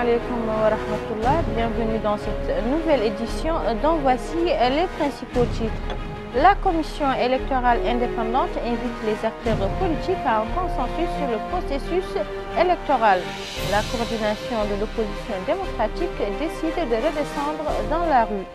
alaikum wa rahmatullah, bienvenue dans cette nouvelle édition dont voici les principaux titres. La commission électorale indépendante invite les acteurs politiques à un consensus sur le processus électoral. La coordination de l'opposition démocratique décide de redescendre dans la rue.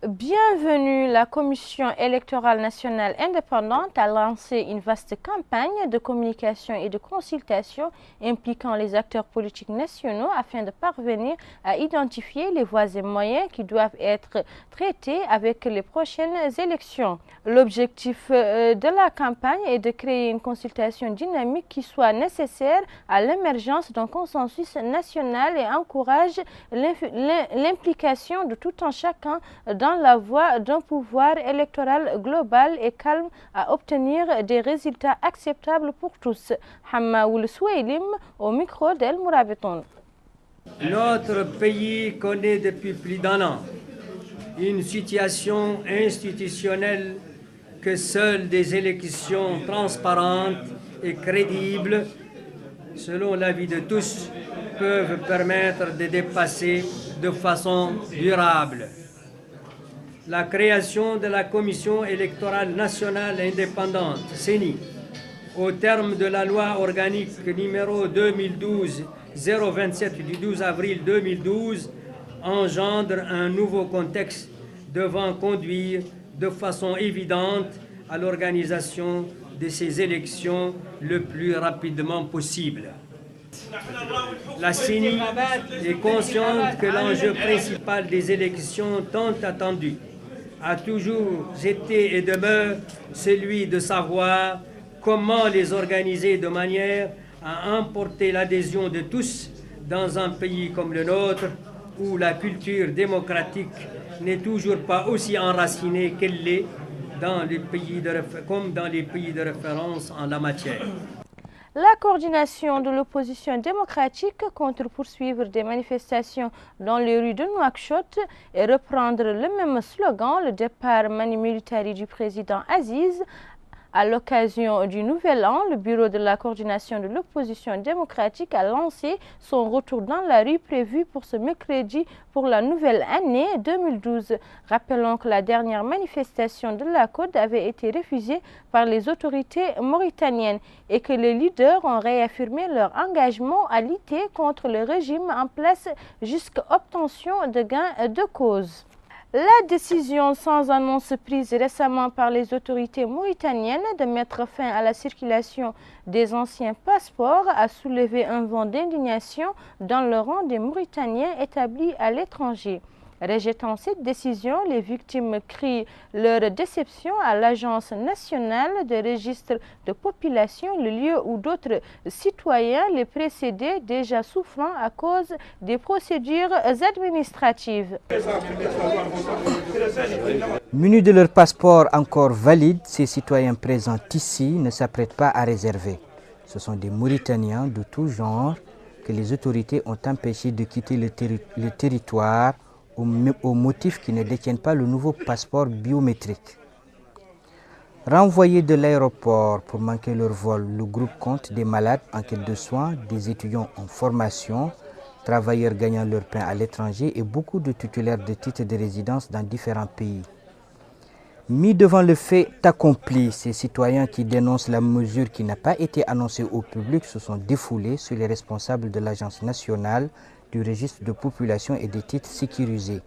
Bienvenue, la Commission électorale nationale indépendante a lancé une vaste campagne de communication et de consultation impliquant les acteurs politiques nationaux afin de parvenir à identifier les voies et moyens qui doivent être traités avec les prochaines élections. L'objectif de la campagne est de créer une consultation dynamique qui soit nécessaire à l'émergence d'un consensus national et encourage l'implication de tout un chacun dans la voie d'un pouvoir électoral global et calme à obtenir des résultats acceptables pour tous. Hamma Oul Soueilim au micro d'El Mourabitoun. Notre pays connaît depuis plus d'un an une situation institutionnelle que seules des élections transparentes et crédibles, selon l'avis de tous, peuvent permettre de dépasser de façon durable. La création de la Commission électorale nationale indépendante, CENI, au terme de la loi organique numéro 2012-027 du 12 avril 2012, engendre un nouveau contexte devant conduire de façon évidente à l'organisation de ces élections le plus rapidement possible. La CENI est consciente que l'enjeu principal des élections tant attendues a toujours été et demeure celui de savoir comment les organiser de manière à emporter l'adhésion de tous dans un pays comme le nôtre où la culture démocratique n'est toujours pas aussi enracinée qu'elle l'est comme dans les pays de référence en la matière. La coordination de l'opposition démocratique compte poursuivre des manifestations dans les rues de Nouakchott et reprendre le même slogan, le départ mani militari du président Aziz. À l'occasion du Nouvel An, le bureau de la coordination de l'opposition démocratique a lancé son retour dans la rue prévu pour ce mercredi pour la nouvelle année 2012. Rappelons que la dernière manifestation de la Côte avait été refusée par les autorités mauritaniennes et que les leaders ont réaffirmé leur engagement à lutter contre le régime en place jusqu'à obtention de gains de cause. La décision sans annonce prise récemment par les autorités mauritaniennes de mettre fin à la circulation des anciens passeports a soulevé un vent d'indignation dans le rang des Mauritaniens établis à l'étranger. Rejetant cette décision, les victimes crient leur déception à l'Agence nationale de registre de population, le lieu où d'autres citoyens les précédaient déjà souffrant à cause des procédures administratives. Munis de leur passeport encore valide, ces citoyens présents ici ne s'apprêtent pas à réserver. Ce sont des Mauritaniens de tout genre que les autorités ont empêchés de quitter le territoire au motif qu'ils ne détiennent pas le nouveau passeport biométrique. Renvoyés de l'aéroport pour manquer leur vol, le groupe compte des malades en quête de soins, des étudiants en formation, travailleurs gagnant leur pain à l'étranger et beaucoup de titulaires de titres de résidence dans différents pays. Mis devant le fait accompli, ces citoyens qui dénoncent la mesure qui n'a pas été annoncée au public se sont défoulés sur les responsables de l'Agence nationale du registre de population et des titres sécurisés.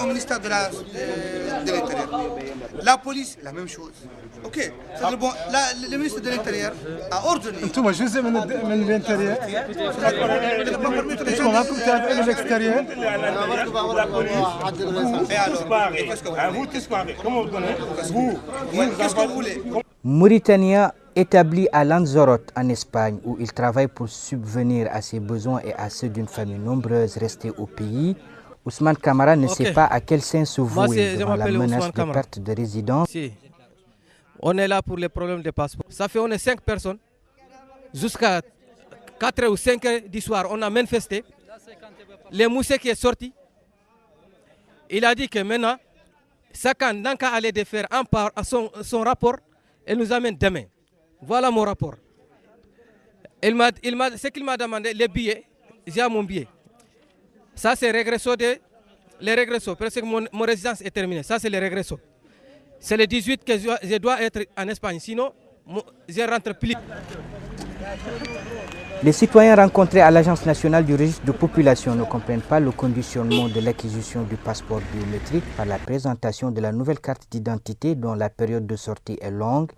Au ministère de l'Intérieur. La police, la même chose. Ok, bon, le ministre de l'Intérieur a ordonné. Qu'est-ce que vous voulez? Mauritaniens établis à Lanzarote en Espagne où ils travaillent pour subvenir à ses besoins et à ceux d'une famille nombreuse restée au pays, Ousmane Kamara ne sait pas à quel sein se vouer devant la menace de perte de résidence. Si. On est là pour les problèmes de passeport. Ça fait on est 5 personnes. Jusqu'à 4 ou 5 heures du soir, on a manifesté. Le Moussé qui est sorti, il a dit que maintenant, chacun n'a qu'à aller de faire son rapport et nous amène demain. Voilà mon rapport. Ce qu'il m'a demandé, les billets, j'ai mon billet. Ça, c'est les régressos. Parce que mon résidence est terminée. Ça, c'est les régressos. C'est le 18 que je dois être en Espagne. Sinon, je rentre plus. Les citoyens rencontrés à l'Agence nationale du registre de population ne comprennent pas le conditionnement de l'acquisition du passeport biométrique par la présentation de la nouvelle carte d'identité dont la période de sortie est longue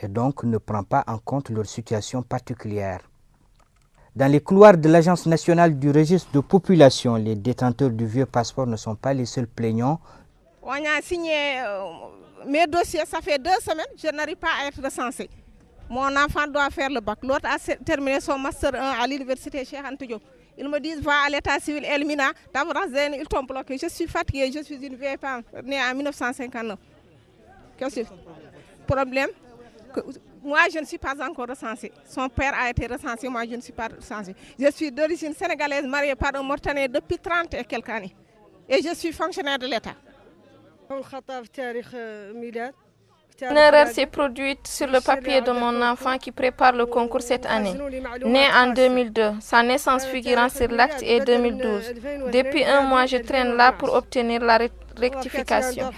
et donc ne prend pas en compte leur situation particulière. Dans les couloirs de l'Agence nationale du registre de population, les détenteurs du vieux passeport ne sont pas les seuls plaignants. On a signé mes dossiers, ça fait 2 semaines, je n'arrive pas à être recensé. Mon enfant doit faire le bac. L'autre a terminé son master 1 à l'université Cheikh Anta Diop. Ils me disent, va à l'état civil, Elmina, ils t'ont bloqué. Je suis fatiguée, je suis une vieille femme née en 1959. Qu'est-ce que c'est le problème? Moi, je ne suis pas encore recensée. Son père a été recensé, moi, je ne suis pas recensée. Je suis d'origine sénégalaise, mariée par un Mauritanien depuis 30 et quelques années. Et je suis fonctionnaire de l'État. Une erreur s'est produite sur le papier de mon enfant qui prépare le concours cette année. Né en 2002, sa naissance figurant sur l'acte est 2012. Depuis 1 mois, je traîne là pour obtenir la rectification.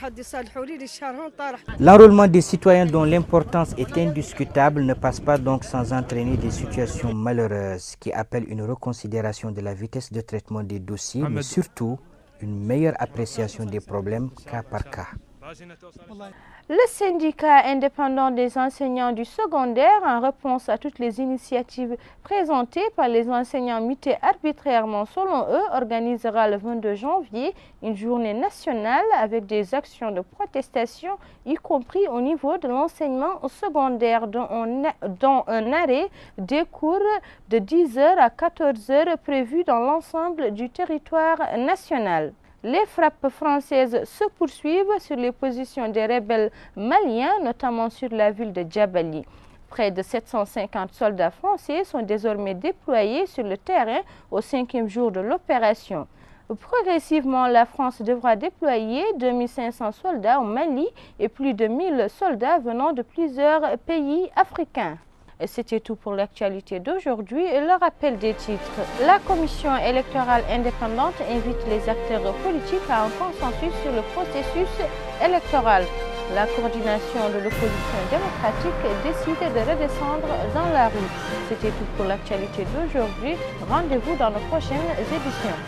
L'enrôlement des citoyens dont l'importance est indiscutable ne passe pas donc sans entraîner des situations malheureuses qui appellent une reconsidération de la vitesse de traitement des dossiers, mais surtout une meilleure appréciation des problèmes cas par cas. Le syndicat indépendant des enseignants du secondaire, en réponse à toutes les initiatives présentées par les enseignants mutés arbitrairement selon eux, organisera le 22 janvier une journée nationale avec des actions de protestation, y compris au niveau de l'enseignement au secondaire, dont un arrêt des cours de 10h à 14h prévu dans l'ensemble du territoire national. Les frappes françaises se poursuivent sur les positions des rebelles maliens, notamment sur la ville de Djabali. Près de 750 soldats français sont désormais déployés sur le terrain au 5e jour de l'opération. Progressivement, la France devra déployer 2500 soldats au Mali et plus de 1000 soldats venant de plusieurs pays africains. C'était tout pour l'actualité d'aujourd'hui. Le rappel des titres. La commission électorale indépendante invite les acteurs politiques à un consensus sur le processus électoral. La coordination de l'opposition démocratique décide de redescendre dans la rue. C'était tout pour l'actualité d'aujourd'hui. Rendez-vous dans nos prochaines éditions.